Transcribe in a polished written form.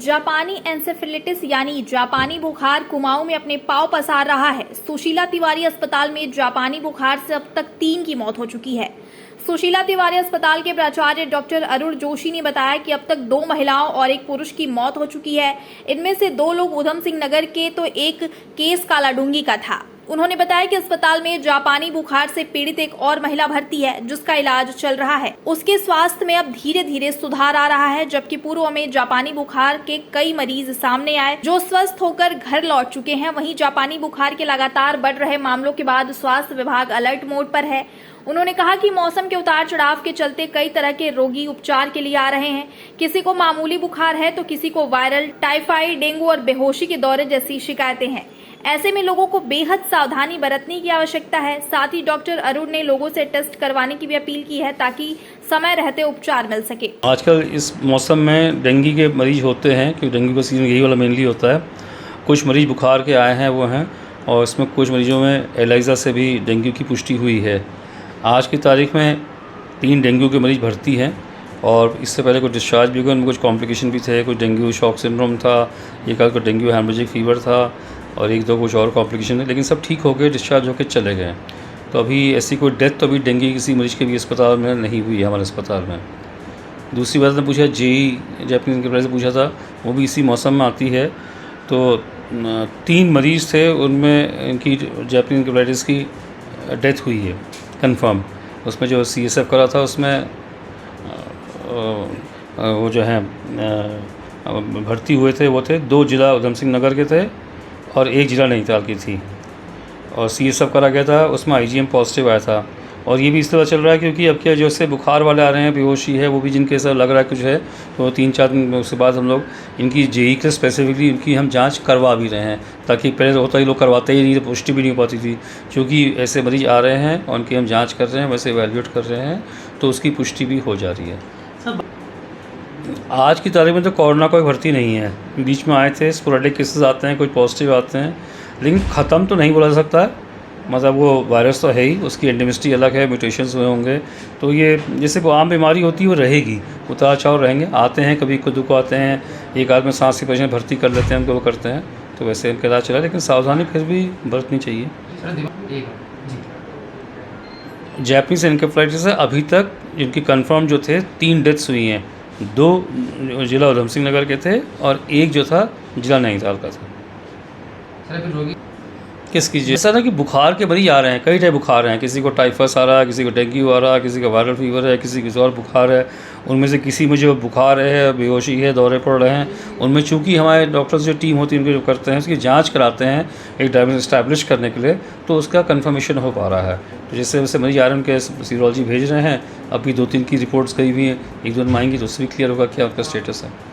जापानी एन्सेफेलिटिस यानी जापानी बुखार कुमाऊं में अपने पांव पसार रहा है। सुशीला तिवारी अस्पताल में जापानी बुखार से अब तक 3 की मौत हो चुकी है। सुशीला तिवारी अस्पताल के प्राचार्य डॉक्टर अरुण जोशी ने बताया कि अब तक 2 महिलाओं और 1 पुरुष की मौत हो चुकी है। इनमें से 2 लोग उधम सिंह नगर के तो एक केस कालाडूंगी का था। उन्होंने बताया कि अस्पताल में जापानी बुखार से पीड़ित एक और महिला भर्ती है जिसका इलाज चल रहा है। उसके स्वास्थ्य में अब धीरे धीरे सुधार आ रहा है, जबकि पूर्व में जापानी बुखार के कई मरीज सामने आए जो स्वस्थ होकर घर लौट चुके हैं। वहीं जापानी बुखार के लगातार बढ़ रहे मामलों के बाद स्वास्थ्य विभाग अलर्ट मोड पर है। उन्होंने कहा कि मौसम के उतार चढ़ाव के चलते कई तरह के रोगी उपचार के लिए आ रहे हैं। किसी को मामूली बुखार है तो किसी को वायरल, टाइफाइड, डेंगू और बेहोशी के दौरे जैसी शिकायतें हैं। ऐसे में लोगों को बेहद सावधानी बरतने की आवश्यकता है। साथ ही डॉक्टर अरुण ने लोगों से टेस्ट करवाने की भी अपील की है ताकि समय रहते उपचार मिल सके। आजकल इस मौसम में डेंगू के मरीज होते हैं, क्योंकि डेंगू का सीजन यही वाला मेनली होता है। कुछ मरीज बुखार के आए हैं वो हैं, और इसमें कुछ मरीजों में एलाइजा से भी डेंगू की पुष्टि हुई है। आज की तारीख में 3 डेंगू के मरीज भर्ती हैं, और इससे पहले कुछ डिस्चार्ज भी हुए। उनमें कुछ कॉम्प्लिकेशन भी थे, कुछ डेंगू शॉक सिंड्रोम था, एक आध को डेंगू हेमरेजिक फीवर था, और 1-2 कुछ और कॉम्प्लिकेशन है, लेकिन सब ठीक हो गए, डिस्चार्ज होकर चले गए। तो अभी ऐसी कोई डेथ तो अभी डेंगू किसी मरीज के भी अस्पताल में नहीं हुई है हमारे अस्पताल में। दूसरी बात ने पूछा जापानी एन्सेफेलाइटिस से पूछा था, वो भी इसी मौसम में आती है। तो 3 मरीज़ थे, उनमें इनकी जापानी एन्सेफेलाइटिस की डेथ हुई है कंफर्म। उसमें जो CSF करा था उसमें वो जो है भर्ती हुए थे वो थे 2 जिला उधम सिंह नगर के थे और 1 जिला नैनीताल की थी, और CSF करा गया था, उसमें IgM पॉजिटिव आया था। और ये भी इस तरह चल रहा है क्योंकि अब क्या जैसे बुखार वाले आ रहे हैं, बेहोशी है, वो भी जिनके ऐसा लग रहा है कुछ है, तो 3-4 दिन उसके बाद हम लोग इनकी JE के स्पेसिफिकली इनकी हम जांच करवा भी रहे हैं, ताकि पहले होता ही लोग करवाते ही नहीं, तो पुष्टि भी नहीं हो पाती थी। क्योंकि ऐसे मरीज आ रहे हैं और उनकी हम जाँच कर रहे हैं, वैसे एवेल्यूएट कर रहे हैं, तो उसकी पुष्टि भी हो जा रही है। आज की तारीख में तो कोरोना कोई भर्ती नहीं है। बीच में आए थे, स्पोरेडिक केसेस आते हैं, कुछ पॉजिटिव आते हैं, लेकिन ख़त्म तो नहीं बोला जा सकता है। मतलब वो वायरस तो है ही, उसकी एंडेमिसिटी अलग है, म्यूटेशंस हुए होंगे, तो ये जैसे वो आम बीमारी होती है वो रहेगी, उतार चढ़ाव रहेंगे। आते हैं कभी खुद को आते हैं, एक आध में सांस की परेशानी भर्ती कर लेते हैं, उनको वो करते हैं, तो वैसे उनका इलाज चला, लेकिन सावधानी फिर भी बरतनी चाहिए। जापानीज एन्सेफेलाइटिस से अभी तक जिनकी कंफर्म जो थे 3 डेथ्स हुई हैं। 2 जिला उधम सिंह नगर के थे और 1 जो था जिला नैनीताल का था। किसकी जैसा ना कि बुखार के मरीज आ रहे हैं, कई टाइप बुखार हैं, किसी को टाइफस आ रहा है, किसी को डेंगू आ रहा है, किसी का वायरल फीवर है, किसी किसी और बुखार है। उनमें से किसी में जो बुखार है, बेहोशी है, दौरे पड़ रहे हैं, उनमें चूंकि हमारे डॉक्टर्स जो टीम होती है उनके जो करते हैं उसकी जांच कराते हैं एक डायग्नोसिस इस्टेब्लिश करने के लिए, तो उसका कंफर्मेशन हो पा रहा है। तो जैसे वैसे मरीज आ रहे हैं उनके सीरोलॉजी भेज रहे हैं, अभी 2-3 की रिपोर्ट्स करी हुई हैं, 1-2 दिन आएंगी तो उससे भी क्लियर होगा क्या उनका स्टेटस है।